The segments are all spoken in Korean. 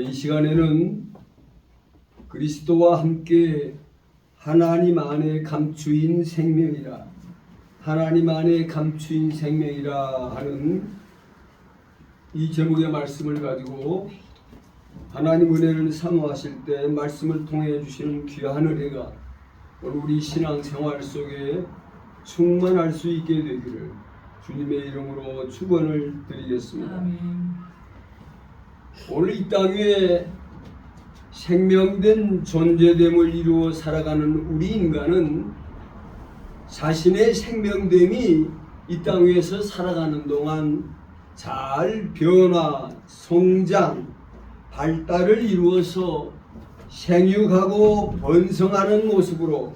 이 시간에는 그리스도와 함께 하나님 안에 감추인 생명이라, 하나님 안에 감추인 생명이라 하는 이 제목의 말씀을 가지고 하나님 은혜를 사모하실 때 말씀을 통해 주시는 귀한 은혜가 우리 신앙생활 속에 충만할 수 있게 되기를 주님의 이름으로 축원을 드리겠습니다. 아멘. 오늘 이 땅 위에 생명된 존재됨을 이루어 살아가는 우리 인간은 자신의 생명됨이 이 땅 위에서 살아가는 동안 잘 변화, 성장, 발달을 이루어서 생육하고 번성하는 모습으로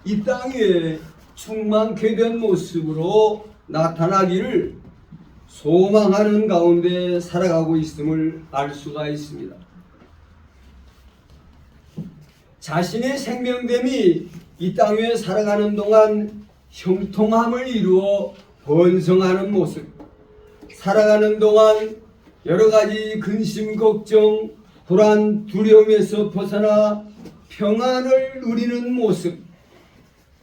이 땅 위에 충만케 된 모습으로 나타나기를 소망하는 가운데 살아가고 있음을 알 수가 있습니다. 자신의 생명됨이 이 땅 위에 살아가는 동안 형통함을 이루어 번성하는 모습, 살아가는 동안 여러 가지 근심, 걱정, 불안, 두려움에서 벗어나 평안을 누리는 모습,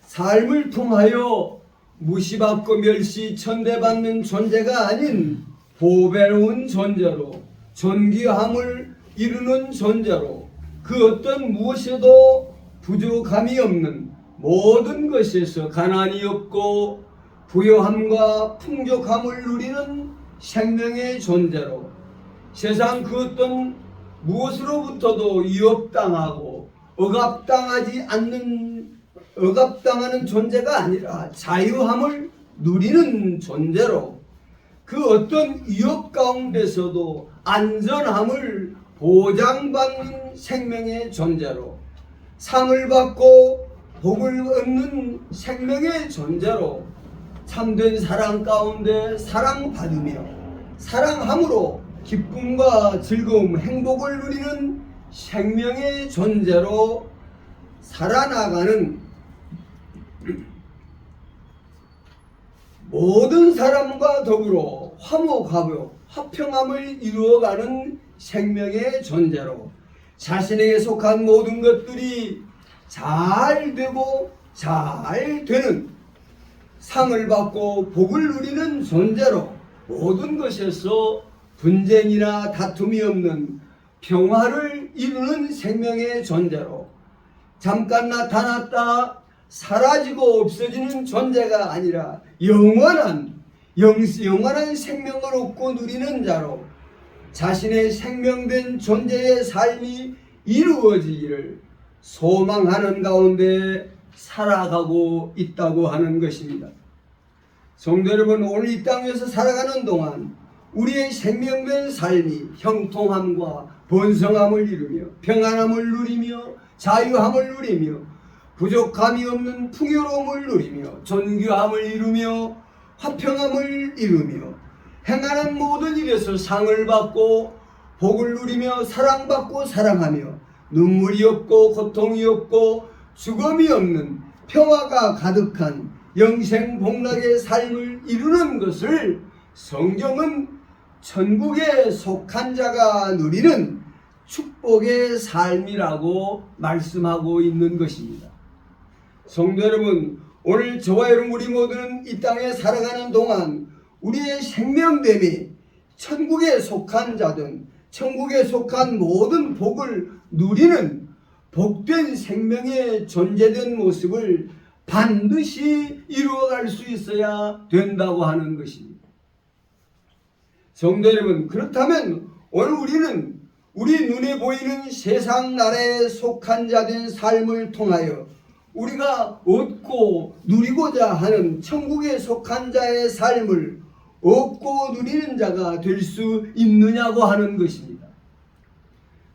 삶을 통하여 무시받고 멸시, 천대받는 존재가 아닌 보배로운 존재로, 존귀함을 이루는 존재로, 그 어떤 무엇에도 부족함이 없는, 모든 것에서 가난이 없고 부요함과 풍족함을 누리는 생명의 존재로, 세상 그 어떤 무엇으로부터도 위협당하고 억압당하는 존재가 아니라 자유함을 누리는 존재로, 그 어떤 위협 가운데서도 안전함을 보장받는 생명의 존재로, 상을 받고 복을 얻는 생명의 존재로, 참된 사랑 가운데 사랑받으며 사랑함으로 기쁨과 즐거움, 행복을 누리는 생명의 존재로 살아나가는 모든 사람과 더불어 화목하고 화평함을 이루어가는 생명의 존재로, 자신에게 속한 모든 것들이 잘 되고 잘 되는, 상을 받고 복을 누리는 존재로, 모든 것에서 분쟁이나 다툼이 없는 평화를 이루는 생명의 존재로, 잠깐 나타났다 사라지고 없어지는 존재가 아니라 영원한 생명을 얻고 누리는 자로, 자신의 생명된 존재의 삶이 이루어지기를 소망하는 가운데 살아가고 있다고 하는 것입니다. 성도 여러분, 오늘 이 땅에서 살아가는 동안 우리의 생명된 삶이 형통함과 번성함을 이루며 평안함을 누리며 자유함을 누리며 부족함이 없는 풍요로움을 누리며 존귀함을 이루며 화평함을 이루며 행하는 모든 일에서 상을 받고 복을 누리며 사랑받고 사랑하며 눈물이 없고 고통이 없고 죽음이 없는 평화가 가득한 영생복락의 삶을 이루는 것을 성경은 천국에 속한 자가 누리는 축복의 삶이라고 말씀하고 있는 것입니다. 성도 여러분, 오늘 저와 여러분 우리 모두는 이 땅에 살아가는 동안 우리의 생명됨이 천국에 속한 자든 천국에 속한 모든 복을 누리는 복된 생명의 존재된 모습을 반드시 이루어갈 수 있어야 된다고 하는 것입니다. 성도 여러분, 그렇다면 오늘 우리는 우리 눈에 보이는 세상 나라에 속한 자된 삶을 통하여 우리가 얻고 누리고자 하는 천국에 속한 자의 삶을 얻고 누리는 자가 될 수 있느냐고 하는 것입니다.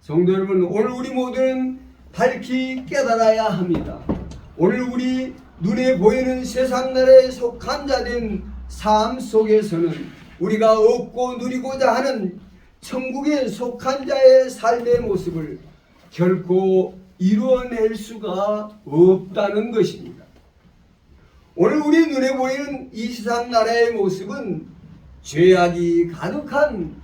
성도 여러분, 오늘 우리 모두는 밝히 깨달아야 합니다. 오늘 우리 눈에 보이는 세상 나라에 속한 자된 삶 속에서는 우리가 얻고 누리고자 하는 천국에 속한 자의 삶의 모습을 결코 이루어낼 수가 없다는 것입니다. 오늘 우리 눈에 보이는 이 세상 나라의 모습은 죄악이 가득한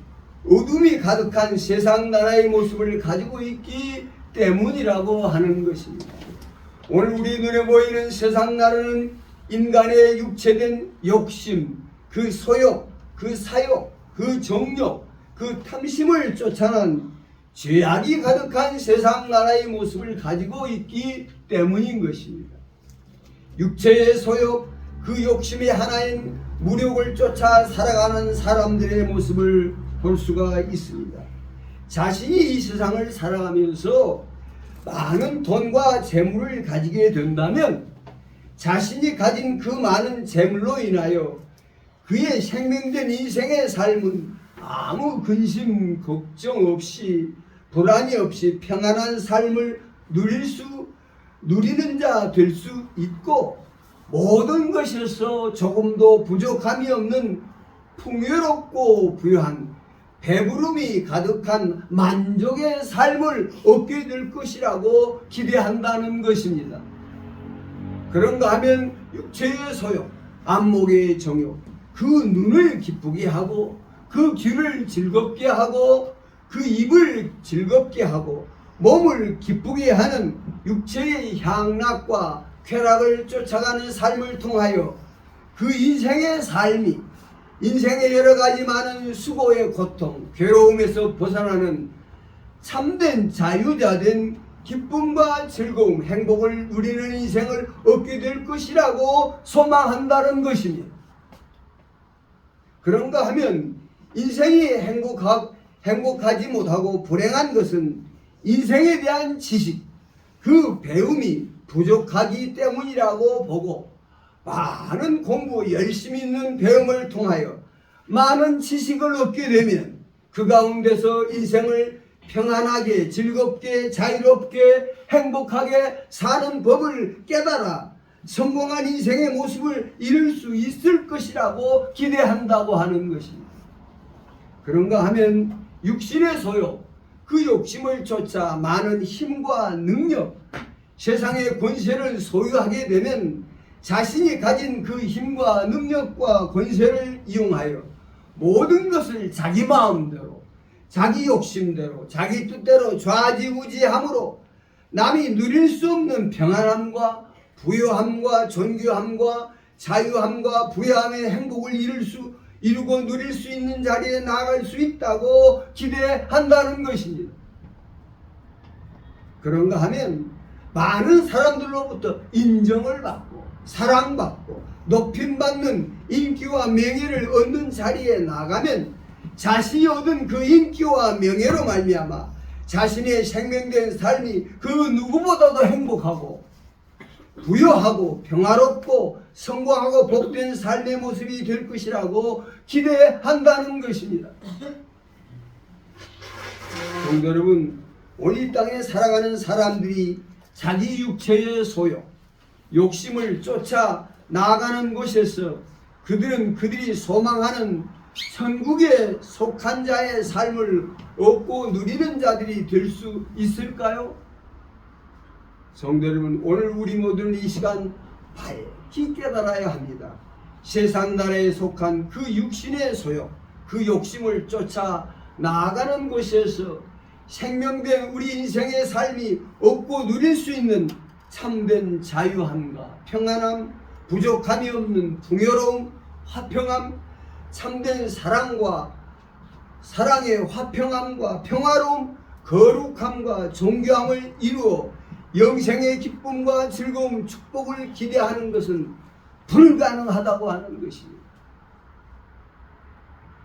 어둠이 가득한 세상 나라의 모습을 가지고 있기 때문이라고 하는 것입니다. 오늘 우리 눈에 보이는 세상 나라는 인간의 육체된 욕심, 그 소욕, 그 사욕, 그 정욕, 그 탐심을 쫓아난 죄악이 가득한 세상 나라의 모습을 가지고 있기 때문인 것입니다. 육체의 소욕, 그 욕심의 하나인 무력을 쫓아 살아가는 사람들의 모습을 볼 수가 있습니다. 자신이 이 세상을 살아가면서 많은 돈과 재물을 가지게 된다면 자신이 가진 그 많은 재물로 인하여 그의 생명된 인생의 삶은 아무 근심 걱정 없이 불안이 없이 평안한 삶을 누리는 자 될 수 있고, 모든 것에서 조금도 부족함이 없는 풍요롭고 부유한 배부름이 가득한 만족의 삶을 얻게 될 것이라고 기대한다는 것입니다. 그런가 하면 육체의 소욕, 안목의 정욕, 그 눈을 기쁘게 하고 그 귀를 즐겁게 하고 그 입을 즐겁게 하고 몸을 기쁘게 하는 육체의 향락과 쾌락을 쫓아가는 삶을 통하여 그 인생의 삶이 인생의 여러 가지 많은 수고의 고통, 괴로움에서 벗어나는 참된 자유자된 기쁨과 즐거움, 행복을 누리는 인생을 얻게 될 것이라고 소망한다는 것입니다. 그런가 하면 인생이 행복하지 못하고 불행한 것은 인생에 대한 지식, 그 배움이 부족하기 때문이라고 보고, 많은 공부, 열심히 있는 배움을 통하여 많은 지식을 얻게 되면 그 가운데서 인생을 평안하게, 즐겁게, 자유롭게, 행복하게 사는 법을 깨달아 성공한 인생의 모습을 이룰 수 있을 것이라고 기대한다고 하는 것입니다. 그런가 하면 육신의 소욕, 그 욕심을 쫓아 많은 힘과 능력, 세상의 권세를 소유하게 되면 자신이 가진 그 힘과 능력과 권세를 이용하여 모든 것을 자기 마음대로, 자기 욕심대로, 자기 뜻대로 좌지우지함으로 남이 누릴 수 없는 평안함과 부유함과 존귀함과 자유함과 부유함의 행복을 이루고 누릴 수 있는 자리에 나아갈 수 있다고 기대한다는 것입니다. 그런가 하면 많은 사람들로부터 인정을 받고 사랑받고 높임받는 인기와 명예를 얻는 자리에 나가면 자신이 얻은 그 인기와 명예로 말미암아 자신의 생명된 삶이 그 누구보다도 행복하고 부유하고 평화롭고 성공하고 복된 삶의 모습이 될 것이라고 기대한다는 것입니다. 성도 여러분, 오늘 이 땅에 살아가는 사람들이 자기 육체의 소욕, 욕심을 쫓아 나아가는 곳에서 그들이 소망하는 천국에 속한 자의 삶을 얻고 누리는 자들이 될 수 있을까요? 성도 여러분, 오늘 우리 모두는 이 시간 밝히 깨달아야 합니다. 세상 나라에 속한 그 육신의 소욕, 그 욕심을 쫓아 나아가는 곳에서 생명된 우리 인생의 삶이 얻고 누릴 수 있는 참된 자유함과 평안함, 부족함이 없는 풍요로움, 화평함, 참된 사랑의 화평함과 평화로움, 거룩함과 존귀함을 이루어 영생의 기쁨과 즐거움, 축복을 기대하는 것은 불가능하다고 하는 것입니다.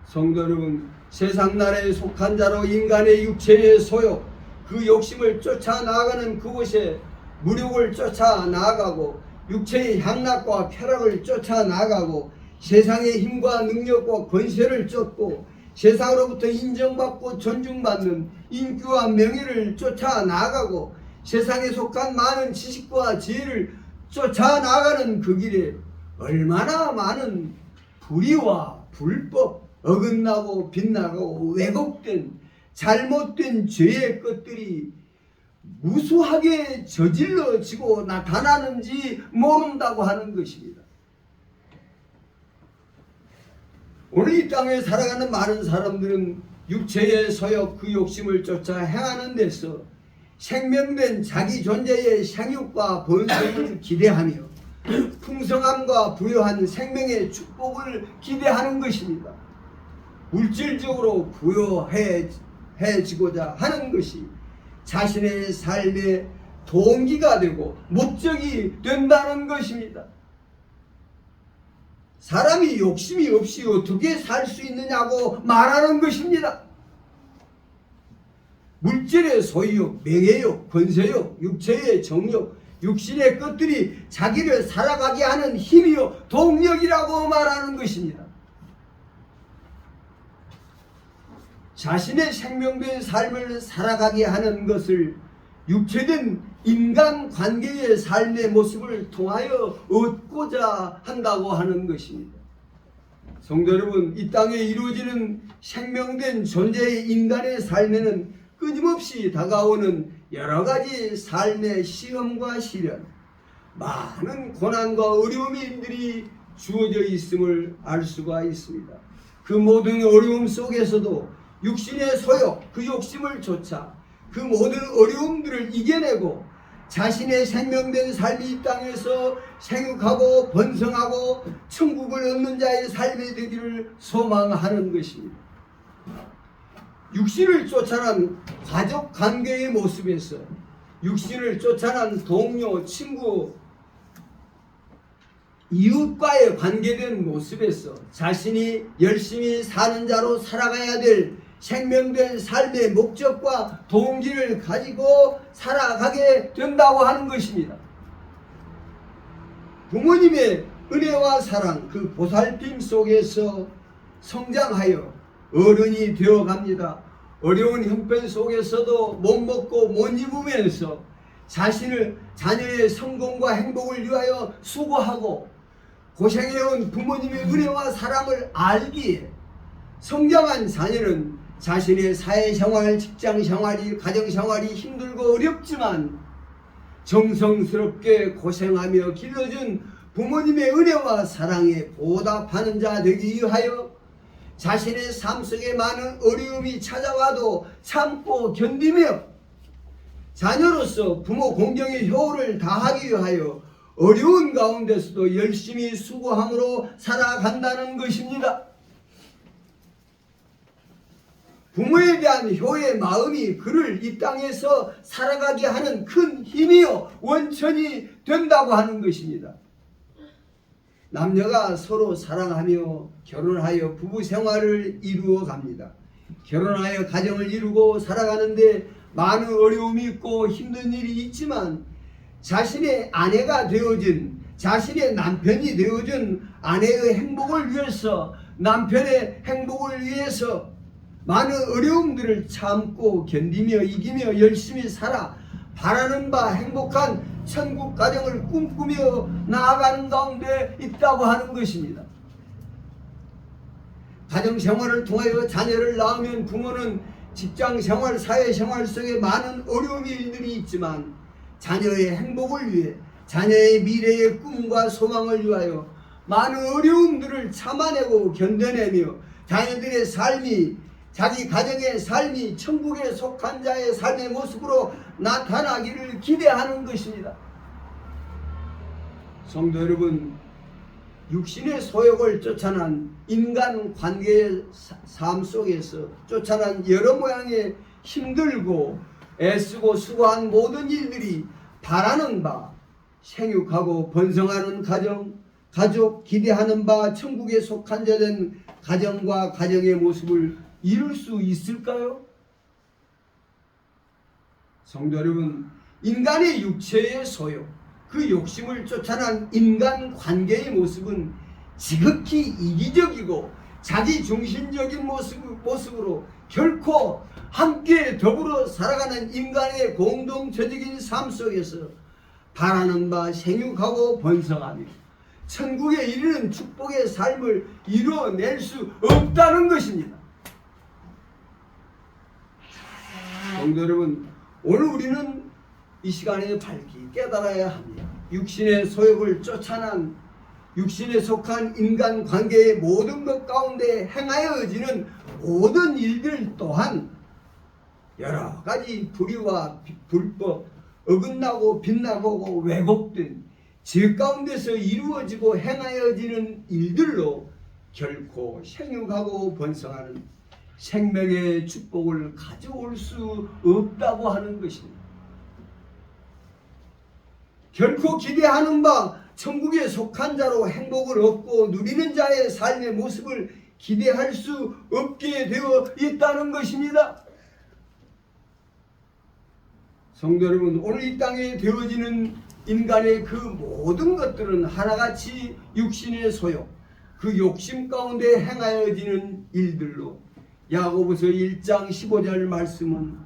성도 여러분, 세상 나라에 속한 자로 인간의 육체의 소욕, 그 욕심을 쫓아 나아가는 그곳에 무력을 쫓아 나아가고 육체의 향락과 쾌락을 쫓아 나아가고 세상의 힘과 능력과 권세를 쫓고 세상으로부터 인정받고 존중받는 인기와 명예를 쫓아 나아가고 세상에 속한 많은 지식과 지혜를 쫓아 나아가는 그 길에 얼마나 많은 불의와 불법, 어긋나고 빗나가고 왜곡된 잘못된 죄의 것들이 무수하게 저질러지고 나타나는지 모른다고 하는 것입니다. 오늘 이 땅에 살아가는 많은 사람들은 육체의 소욕 그 욕심을 쫓아 행하는 데서 생명된 자기 존재의 생육과 번성을 기대하며 풍성함과 부요한 생명의 축복을 기대하는 것입니다. 물질적으로 부요해지고자 하는 것이 자신의 삶의 동기가 되고 목적이 된다는 것입니다. 사람이 욕심이 없이 어떻게 살 수 있느냐고 말하는 것입니다. 물질의 소유욕, 명예욕, 권세욕, 육체의 정욕, 육신의 것들이 자기를 살아가게 하는 힘이요 동력이라고 말하는 것입니다. 자신의 생명된 삶을 살아가게 하는 것을 육체된 인간관계의 삶의 모습을 통하여 얻고자 한다고 하는 것입니다. 성도 여러분, 이 땅에 이루어지는 생명된 존재의 인간의 삶에는 끊임없이 다가오는 여러 가지 삶의 시험과 시련, 많은 고난과 어려움들이 주어져 있음을 알 수가 있습니다. 그 모든 어려움 속에서도 육신의 소욕, 그 욕심을 쫓아 그 모든 어려움들을 이겨내고 자신의 생명된 삶이 이 땅에서 생육하고 번성하고 천국을 얻는 자의 삶이 되기를 소망하는 것입니다. 육신을 쫓아난 가족 관계의 모습에서 육신을 쫓아난 동료, 친구, 이웃과의 관계된 모습에서 자신이 열심히 사는 자로 살아가야 될 생명된 삶의 목적과 동기를 가지고 살아가게 된다고 하는 것입니다. 부모님의 은혜와 사랑, 그 보살핌 속에서 성장하여 어른이 되어갑니다. 어려운 형편 속에서도 못 먹고 못 입으면서 자녀의 성공과 행복을 위하여 수고하고 고생해온 부모님의 은혜와 사랑을 알기에 성장한 자녀는 자신의 사회생활, 직장생활이, 가정생활이 힘들고 어렵지만 정성스럽게 고생하며 길러준 부모님의 은혜와 사랑에 보답하는 자 되기 위하여 자신의 삶 속에 많은 어려움이 찾아와도 참고 견디며 자녀로서 부모 공경의 효를 다하기 위하여 어려운 가운데서도 열심히 수고함으로 살아간다는 것입니다. 부모에 대한 효의 마음이 그를 이 땅에서 살아가게 하는 큰 힘이요 원천이 된다고 하는 것입니다. 남녀가 서로 사랑하며 결혼하여 부부 생활을 이루어 갑니다. 결혼하여 가정을 이루고 살아가는데 많은 어려움이 있고 힘든 일이 있지만 자신의 아내가 되어준, 자신의 남편이 되어준 아내의 행복을 위해서, 남편의 행복을 위해서 많은 어려움들을 참고 견디며 이기며 열심히 살아 바라는 바 행복한 천국 가정을 꿈꾸며 나아가는 가운데 있다고 하는 것입니다. 가정생활을 통하여 자녀를 낳으면 부모는 직장생활, 사회생활 속에 많은 어려움들이 있지만 자녀의 행복을 위해, 자녀의 미래의 꿈과 소망을 위하여 많은 어려움들을 참아내고 견뎌내며 자녀들의 삶이, 자기 가정의 삶이 천국에 속한 자의 삶의 모습으로 나타나기를 기대하는 것입니다. 성도 여러분, 육신의 소욕을 쫓아난 인간 관계의 삶 속에서 쫓아난 여러 모양의 힘들고 애쓰고 수고한 모든 일들이 바라는 바 생육하고 번성하는 가족, 기대하는 바 천국에 속한 자 된 가정과 가정의 모습을 이룰 수 있을까요? 성도 여러분, 인간의 육체의 소욕, 그 욕심을 쫓아난 인간 관계의 모습은 지극히 이기적이고 자기중심적인 모습으로 결코 함께 더불어 살아가는 인간의 공동체적인 삶 속에서 바라는 바 생육하고 번성하며 천국에 이르는 축복의 삶을 이루어낼 수 없다는 것입니다. 성도 여러분, 오늘 우리는 이 시간에 밝히 깨달아야 합니다. 육신의 소욕을 쫓아난, 육신에 속한 인간관계의 모든 것 가운데 행하여지는 모든 일들 또한 여러 가지 불의와 불법, 어긋나고 빗나가고 왜곡된 죄 가운데서 이루어지고 행하여지는 일들로 결코 생육하고 번성하는 생명의 축복을 가져올 수 없다고 하는 것입니다. 결코 기대하는 바 천국에 속한 자로 행복을 얻고 누리는 자의 삶의 모습을 기대할 수 없게 되어 있다는 것입니다. 성도 여러분, 오늘 이 땅에 되어지는 인간의 그 모든 것들은 하나같이 육신의 소욕, 그 욕심 가운데 행하여지는 일들로 야고보서 1장 15절 말씀은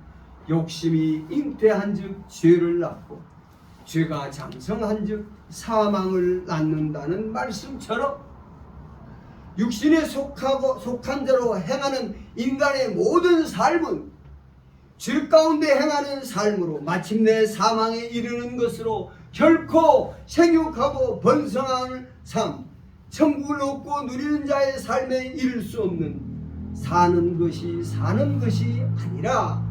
욕심이 잉태한 즉 죄를 낳고 죄가 장성한 즉 사망을 낳는다는 말씀처럼 육신에 속한 자로 행하는 인간의 모든 삶은 죄 가운데 행하는 삶으로 마침내 사망에 이르는 것으로 결코 생육하고 번성하는 삶, 천국을 얻고 누리는 자의 삶에 이를 수 없는 사는 것이 아니라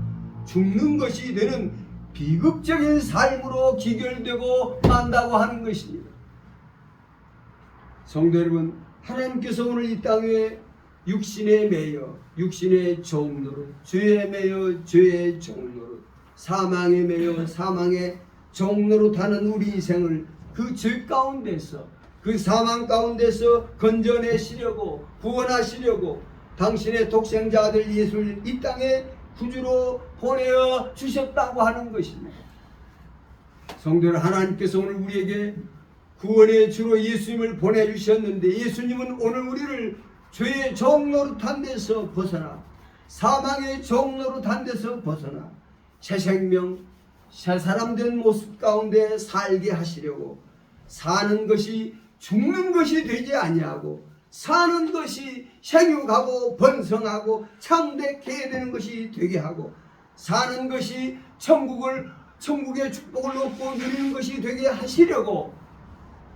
죽는 것이 되는 비극적인 삶으로 기결되고 만다고 하는 것입니다. 성도 여러분, 하나님께서 오늘 이 땅에 육신에 매여 육신의 종노릇, 죄에 매여 죄의 종노릇, 사망에 매여 사망의 종노릇하는 우리 인생을 그 죄 가운데서, 그 사망 가운데서 건져내시려고, 구원하시려고 당신의 독생자 아들 예수를 이 땅에 구주로 보내어 주셨다고 하는 것입니다. 성도들, 하나님께서 오늘 우리에게 구원의 주로 예수님을 보내주셨는데, 예수님은 오늘 우리를 죄의 종노릇한 데서 벗어나 사망의 종노릇한 데서 벗어나 새 생명, 새 사람 된 모습 가운데 살게 하시려고, 사는 것이 죽는 것이 되지 아니하고 사는 것이 생육하고 번성하고 창대케 되는 것이 되게 하고, 사는 것이 천국의 축복을 얻고 누리는 것이 되게 하시려고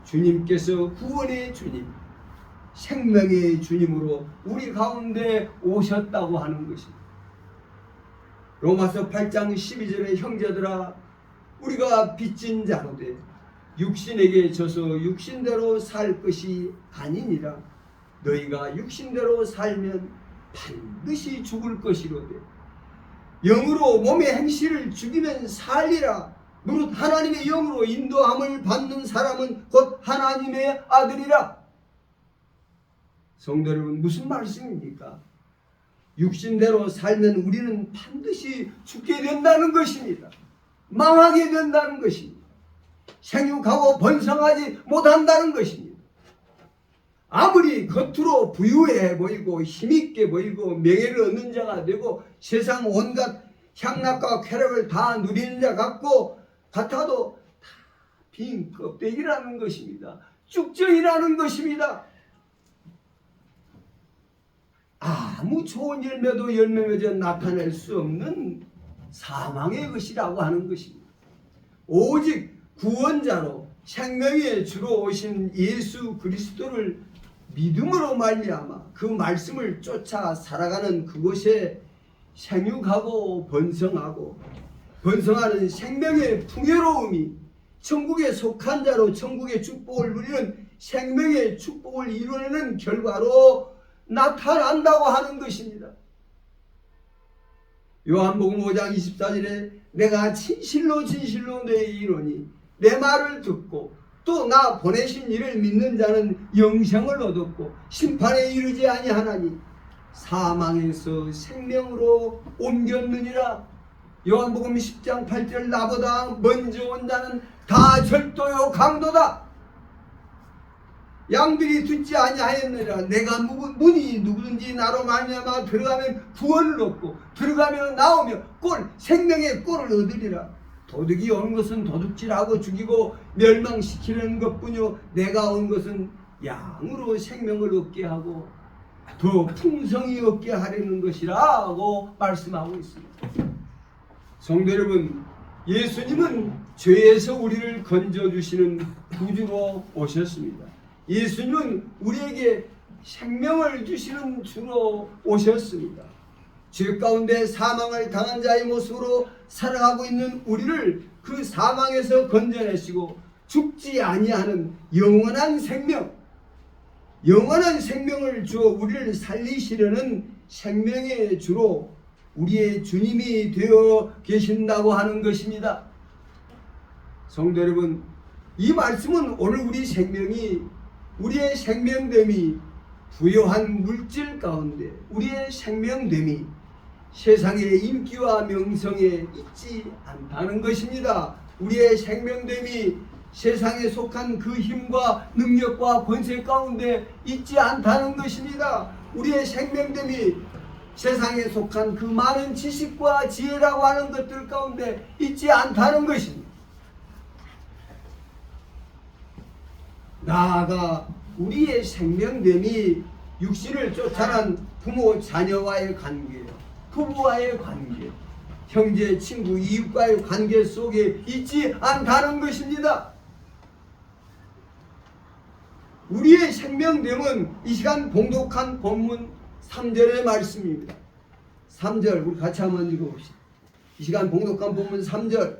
주님께서 구원의 주님, 생명의 주님으로 우리 가운데 오셨다고 하는 것입니다. 로마서 8장 12절에 형제들아, 우리가 빚진 자로되 육신에게 져서 육신대로 살 것이 아니니라. 너희가 육신대로 살면 반드시 죽을 것이로되 영으로 몸의 행실을 죽이면 살리라. 무릇 하나님의 영으로 인도함을 받는 사람은 곧 하나님의 아들이라. 성도 여러분, 무슨 말씀입니까? 육신대로 살면 우리는 반드시 죽게 된다는 것입니다. 망하게 된다는 것입니다. 생육하고 번성하지 못한다는 것입니다. 아무리 겉으로 부유해 보이고 힘있게 보이고 명예를 얻는 자가 되고 세상 온갖 향락과 쾌락을 다 누리는 자 같아도 다 빈 껍데기라는 것입니다. 쭉정이라는 것입니다. 아무 좋은 열매도 열매 맺어 나타낼 수 없는 사망의 것이라고 하는 것입니다. 오직 구원자로 생명의 주로 오신 예수 그리스도를 믿음으로 말미암아 그 말씀을 쫓아 살아가는 그곳에 생육하고 번성하는 생명의 풍요로움이 천국에 속한 자로 천국의 축복을 누리는 생명의 축복을 이루는 결과로 나타난다고 하는 것입니다. 요한복음 5장 24절에 내가 진실로 너희에게 이르노니 내 말을 듣고 또 나 보내신 이를 믿는 자는 영생을 얻었고 심판에 이르지 아니하나니 사망에서 생명으로 옮겼느니라. 요한복음 10장 8절 나보다 먼저 온 자는 다 절도요 강도다. 양들이 듣지 아니하였느니라. 내가 문이 누구든지 나로 말미암아 들어가면 구원을 얻고 들어가면 나오며 생명의 꼴을 얻으리라. 도둑이 온 것은 도둑질하고 죽이고 멸망시키는 것뿐이요 내가 온 것은 양으로 생명을 얻게 하고 더 풍성히 얻게 하려는 것이라고 말씀하고 있습니다. 성도 여러분, 예수님은 죄에서 우리를 건져주시는 구주로 오셨습니다. 예수님은 우리에게 생명을 주시는 주로 오셨습니다. 죄 가운데 사망을 당한 자의 모습으로 살아가고 있는 우리를 그 사망에서 건져내시고 죽지 아니하는 영원한 생명을 주어 우리를 살리시려는 생명의 주로 우리의 주님이 되어 계신다고 하는 것입니다. 성도 여러분, 이 말씀은 오늘 우리의 생명됨이 부요한 물질 가운데 우리의 생명됨이 세상의 인기와 명성에 있지 않다는 것입니다. 우리의 생명됨이 세상에 속한 그 힘과 능력과 권세 가운데 있지 않다는 것입니다. 우리의 생명됨이 세상에 속한 그 많은 지식과 지혜라고 하는 것들 가운데 있지 않다는 것입니다. 나아가 우리의 생명됨이 육신을 쫓아난 부모 자녀와의 관계, 부부와의 관계, 형제 친구 이웃과의 관계 속에 있지 않다는 것입니다. 우리의 생명됨은 이 시간 봉독한 본문 3절의 말씀입니다. 3절 우리 같이 한번 읽어봅시다. 이 시간 봉독한 본문 3절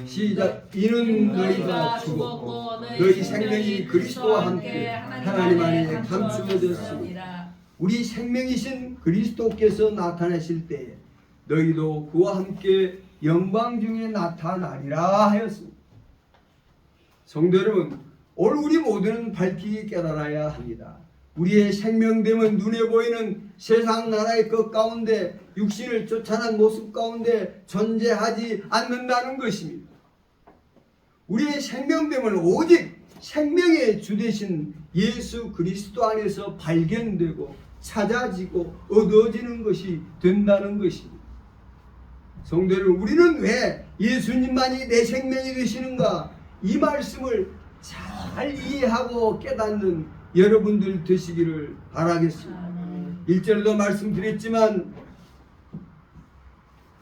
시작. 이는 너희가 죽었고 너희 생명이 그리스도와 함께 하나님 안에 감추어졌습니다. 우리 생명이신 그리스도께서 나타나실 때에 너희도 그와 함께 영광 중에 나타나리라 하였습니다. 성도 여러분, 오늘 우리 모두는 밝히 깨달아야 합니다. 우리의 생명됨은 눈에 보이는 세상 나라의 것 가운데 육신을 쫓아난 모습 가운데 존재하지 않는다는 것입니다. 우리의 생명됨은 오직 생명의 주 되신 예수 그리스도 안에서 발견되고 찾아지고 얻어지는 것이 된다는 것입니다. 성도 여러분, 우리는 왜 예수님만이 내 생명이 되시는가? 이 말씀을 잘 이해하고 깨닫는 여러분들 되시기를 바라겠습니다. 1절에도 말씀드렸지만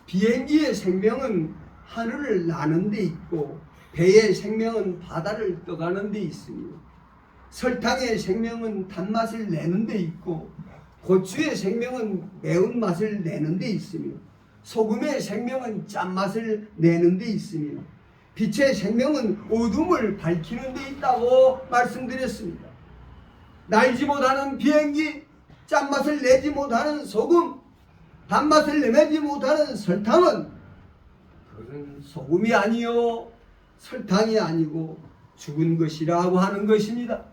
비행기의 생명은 하늘을 나는 데 있고 배의 생명은 바다를 떠가는 데 있으며 설탕의 생명은 단맛을 내는 데 있고 고추의 생명은 매운맛을 내는 데 있으며 소금의 생명은 짠맛을 내는 데 있으며 빛의 생명은 어둠을 밝히는 데 있다고 말씀드렸습니다. 날지 못하는 비행기, 짠맛을 내지 못하는 소금, 단맛을 내지 못하는 설탕은 그것은 소금이 아니요 설탕이 아니고 죽은 것이라고 하는 것입니다.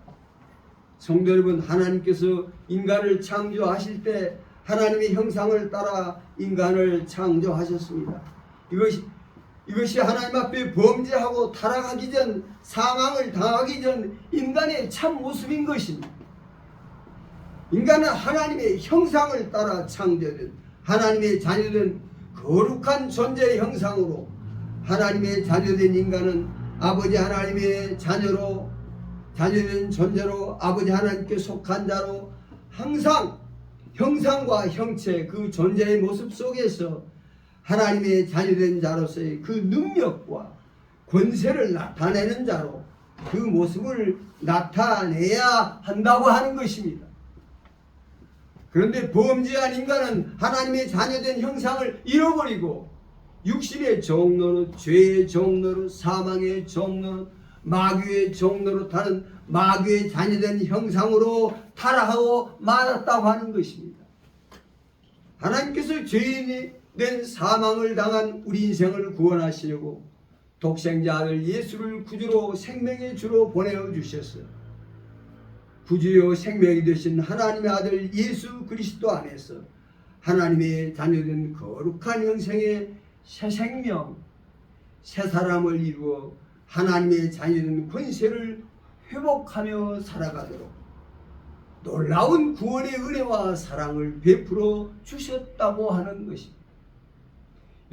성도 여러분, 하나님께서 인간을 창조하실 때 하나님의 형상을 따라 인간을 창조하셨습니다. 이것이 하나님 앞에 범죄하고 타락하기 전, 사망을 당하기 전 인간의 참 모습인 것입니다. 인간은 하나님의 형상을 따라 창조된 하나님의 자녀된 거룩한 존재의 형상으로 하나님의 자녀된 인간은 아버지 하나님의 자녀된 존재로 아버지 하나님께 속한 자로 항상 형상과 형체 그 존재의 모습 속에서 하나님의 자녀된 자로서의 그 능력과 권세를 나타내는 자로 그 모습을 나타내야 한다고 하는 것입니다. 그런데 범죄한 인간은 하나님의 자녀된 형상을 잃어버리고 육신의 종노릇, 죄의 종노릇, 사망의 종노릇, 마귀의 종노릇 하는 마귀의 자녀된 형상으로 타락하고 말았다고 하는 것입니다. 하나님께서 죄인이 된 사망을 당한 우리 인생을 구원하시려고 독생자 아들 예수를 구주로 생명의 주로 보내주셨어요. 구주요 생명이 되신 하나님의 아들 예수 그리스도 안에서 하나님의 자녀된 거룩한 영생의 새 생명, 새 사람을 이루어 하나님의 자녀된 권세를 회복하며 살아가도록 놀라운 구원의 은혜와 사랑을 베풀어 주셨다고 하는 것입니다.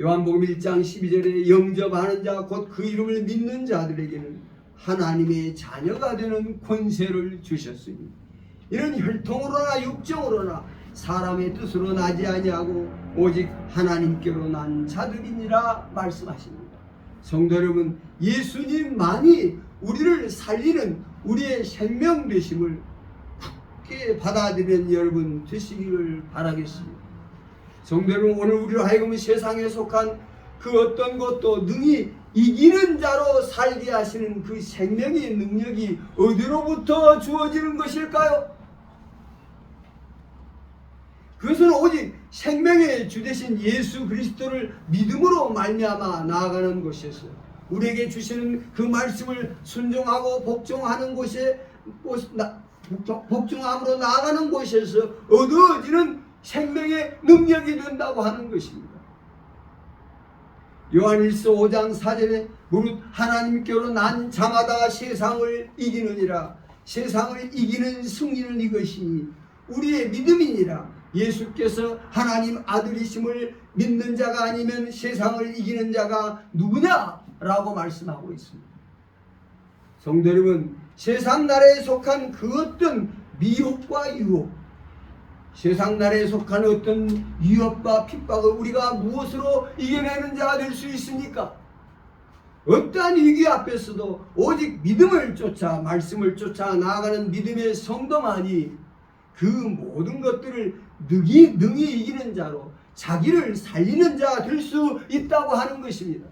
요한복음 1장 12절에 영접하는 자 곧 그 이름을 믿는 자들에게는 하나님의 자녀가 되는 권세를 주셨으니 이는 혈통으로나 육정으로나 사람의 뜻으로 나지 아니하고 오직 하나님께로 난 자들이니라 말씀하십니다. 성도 여러분, 예수님만이 우리를 살리는 우리의 생명 되심을 굳게 받아들이는 여러분 되시기를 바라겠습니다. 성도 여러분, 오늘 우리로 하여금 세상에 속한 그 어떤 것도 능히 이기는 자로 살게 하시는 그 생명의 능력이 어디로부터 주어지는 것일까요? 그것은 오직 생명의 주 되신 예수 그리스도를 믿음으로 말미암아 나아가는 것이었어요. 우리에게 주시는 그 말씀을 순종하고 복종하는 곳에 복종함으로 나아가는 곳에서 얻어지는 생명의 능력이 된다고 하는 것입니다. 요한일서 5장 4절에 무릇 하나님께로 난 자마다 세상을 이기느니라. 세상을 이기는 승리는 이것이니 우리의 믿음이니라. 예수께서 하나님 아들이심을 믿는 자가 아니면 세상을 이기는 자가 누구냐라고 말씀하고 있습니다. 성도 여러분, 세상 나라에 속한 그 어떤 미혹과 유혹, 세상 나라에 속한 어떤 위협과 핍박을 우리가 무엇으로 이겨내는 자가 될 수 있습니까? 어떠한 위기 앞에서도 오직 믿음을 쫓아 말씀을 쫓아 나아가는 믿음의 성도만이 그 모든 것들을 능히 이기는 자로 자기를 살리는 자가 될 수 있다고 하는 것입니다.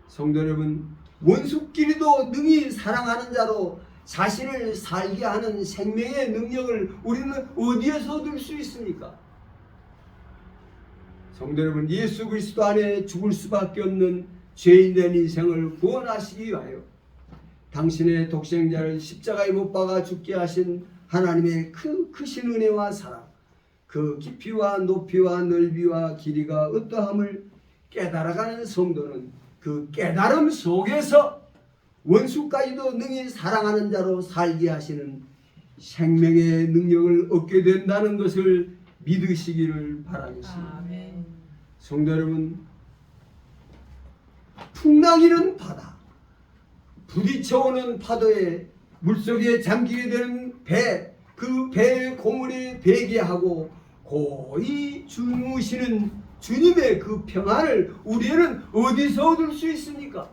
성도 여러분, 원수끼리도 능히 사랑하는 자로 자신을 살게 하는 생명의 능력을 우리는 어디에서 얻을 수 있습니까? 성도 여러분, 예수 그리스도 안에 죽을 수밖에 없는 죄인된 인생을 구원하시기 위하여 당신의 독생자를 십자가에 못 박아 죽게 하신 하나님의 크신 은혜와 사랑, 그 깊이와 높이와 넓이와 길이가 어떠함을 깨달아가는 성도는 그 깨달음 속에서 원수까지도 능히 사랑하는 자로 살게 하시는 생명의 능력을 얻게 된다는 것을 믿으시기를 바라겠습니다. 아멘. 성도 여러분, 풍랑이는 바다, 부딪혀오는 파도에 물속에 잠기게 되는 배, 그 배의 고물에 배기하고 고이 주무시는 주님의 그 평안을 우리는 어디서 얻을 수 있습니까?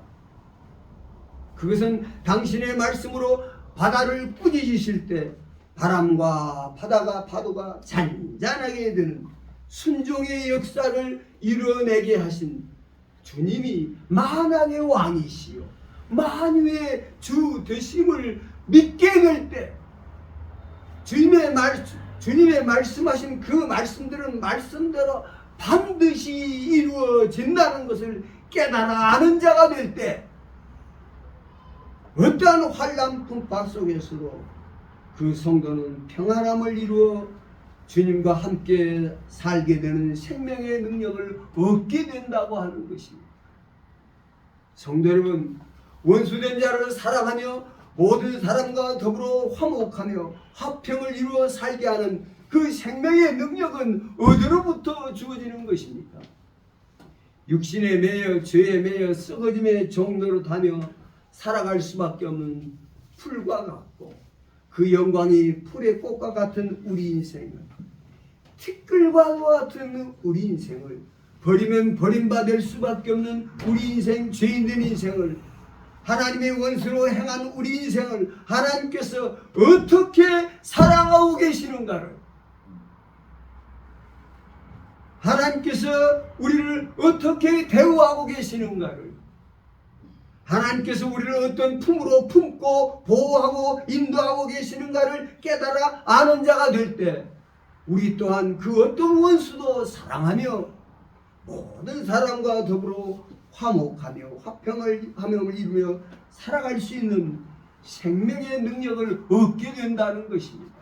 그것은 당신의 말씀으로 바다를 꾸짖으실 때 바람과 파도가 잔잔하게 되는 순종의 역사를 이뤄내게 하신 주님이 만왕의 왕이시요 만유의 주 되심을 믿게 될 때 주님의 말씀하신 그 말씀들은 말씀대로 반드시 이루어진다는 것을 깨달아 아는 자가 될 때 어떠한 환난 풍파 속에서도 그 성도는 평안함을 이루어 주님과 함께 살게 되는 생명의 능력을 얻게 된다고 하는 것입니다. 성도 여러분, 원수된 자를 사랑하며 모든 사람과 더불어 화목하며 화평을 이루어 살게 하는 그 생명의 능력은 어디로부터 주어지는 것입니까? 육신에 매여 죄에 매여 썩어짐의 종로로 타며 살아갈 수밖에 없는 풀과 같고 그 영광이 풀의 꽃과 같은 우리 인생을 티끌과 같은 우리 인생을 버리면 버림받을 수밖에 없는 우리 인생 죄인된 인생을 하나님의 원수로 행한 우리 인생을 하나님께서 어떻게 사랑하고 계시는가를 하나님께서 우리를 어떻게 대우하고 계시는가를 하나님께서 우리를 어떤 품으로 품고 보호하고 인도하고 계시는가를 깨달아 아는 자가 될 때 우리 또한 그 어떤 원수도 사랑하며 모든 사람과 더불어 화목하며 화평을 이루며 살아갈 수 있는 생명의 능력을 얻게 된다는 것입니다.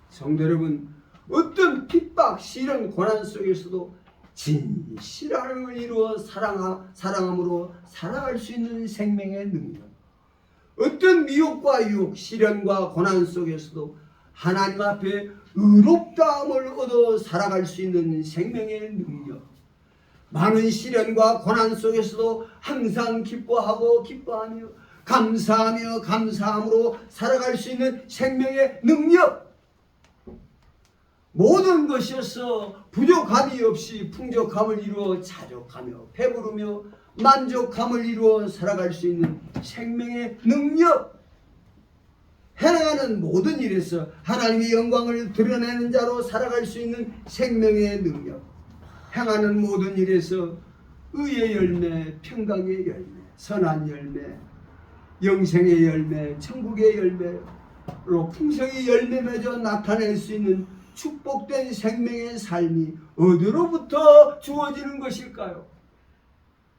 성도 여러분, 어떤 핍박, 시련, 고난 속에서도 진실함을 이루어 사랑함으로 살아갈 수 있는 생명의 능력, 어떤 미혹과 유혹, 시련과 고난 속에서도 하나님 앞에 의롭다함을 얻어 살아갈 수 있는 생명의 능력, 많은 시련과 고난 속에서도 항상 기뻐하며 감사함으로 살아갈 수 있는 생명의 능력, 모든 것에서 부족함이 없이 풍족함을 이루어 자족하며 배부르며 만족함을 이루어 살아갈 수 있는 생명의 능력, 행하는 모든 일에서 하나님의 영광을 드러내는 자로 살아갈 수 있는 생명의 능력, 행하는 모든 일에서 의의 열매, 평강의 열매, 선한 열매, 영생의 열매, 천국의 열매로 풍성히 열매 맺어 나타낼 수 있는 축복된 생명의 삶이 어디로부터 주어지는 것일까요?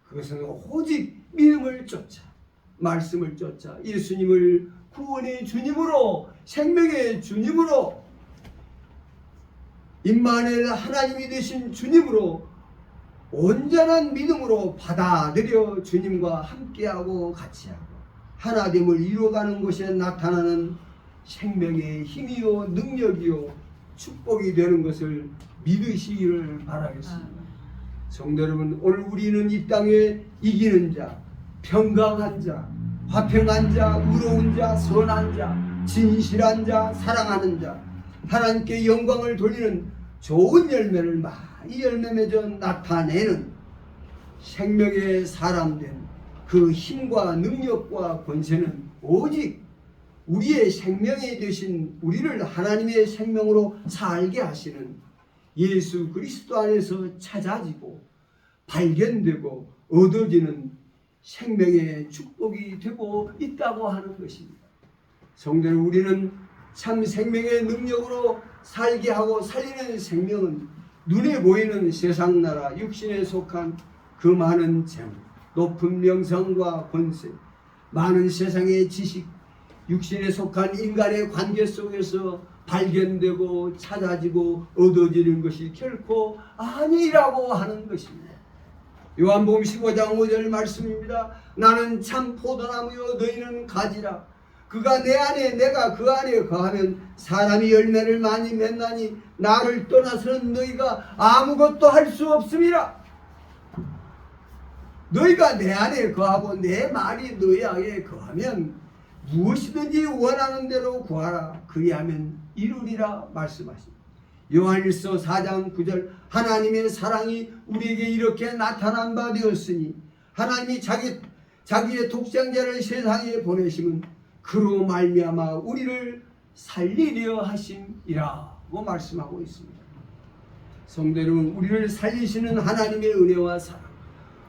그것은 오직 믿음을 쫓아, 말씀을 쫓아, 예수님을 구원의 주님으로, 생명의 주님으로, 임마누엘 하나님이 되신 주님으로 온전한 믿음으로 받아들여 주님과 함께하고 같이하고 하나됨을 이루어가는 것에 나타나는 생명의 힘이요 능력이요 축복이 되는 것을 믿으시기를 바라겠습니다. 성도 여러분, 오늘 우리는 이 땅에 이기는 자, 평강한 자, 화평한 자, 의로운 자, 선한 자, 진실한 자, 사랑하는 자, 하나님께 영광을 돌리는 좋은 열매를 많이 열매 맺어 나타내는 생명의 사람된 그 힘과 능력과 권세는 오직 우리의 생명이 되신, 우리를 하나님의 생명으로 살게 하시는 예수 그리스도 안에서 찾아지고 발견되고 얻어지는 생명의 축복이 되고 있다고 하는 것입니다. 성도들, 우리는 참 생명의 능력으로 살게 하고 살리는 생명은 눈에 보이는 세상 나라 육신에 속한 그 많은 재물, 높은 명성과 권세, 많은 세상의 지식, 육신에 속한 인간의 관계 속에서 발견되고 찾아지고 얻어지는 것이 결코 아니라고 하는 것입니다. 요한복음 15장 5절 말씀입니다. 나는 참 포도나무요 너희는 가지라. 그가 내 안에 내가 그 안에 거하면 사람이 열매를 많이 맺나니 나를 떠나서는 너희가 아무것도 할 수 없음이라. 너희가 내 안에 거하고 내 말이 너희 안에 거하면 무엇이든지 원하는 대로 구하라. 그리하면 이루리라 말씀하십니다. 요한일서 4장 9절 하나님의 사랑이 우리에게 이렇게 나타난 바 되었으니 하나님이 자기의 독생자를 세상에 보내심은 그로 말미암아 우리를 살리려 하심이라고 말씀하고 있습니다. 성도 여러분, 우리를 살리시는 하나님의 은혜와 사랑,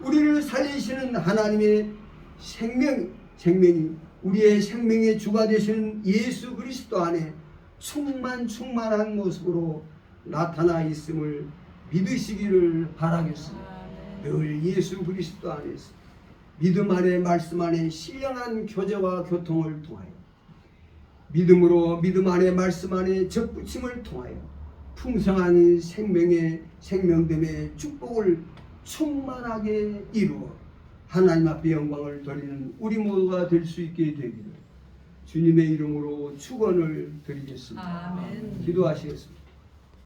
우리를 살리시는 하나님의 생명이 우리의 생명의 주가 되시는 예수 그리스도 안에 충만한 모습으로 나타나 있음을 믿으시기를 바라겠습니다. 늘 예수 그리스도 안에서 믿음 안에 말씀 안에 신령한 교제와 교통을 통하여 믿음으로 믿음 안에 말씀 안에 접붙임을 통하여 풍성한 생명됨의 축복을 충만하게 이루어 하나님 앞에 영광을 돌리는 우리 모두가 될 수 있게 되기를 주님의 이름으로 축원을 드리겠습니다. 아멘. 기도하시겠습니다.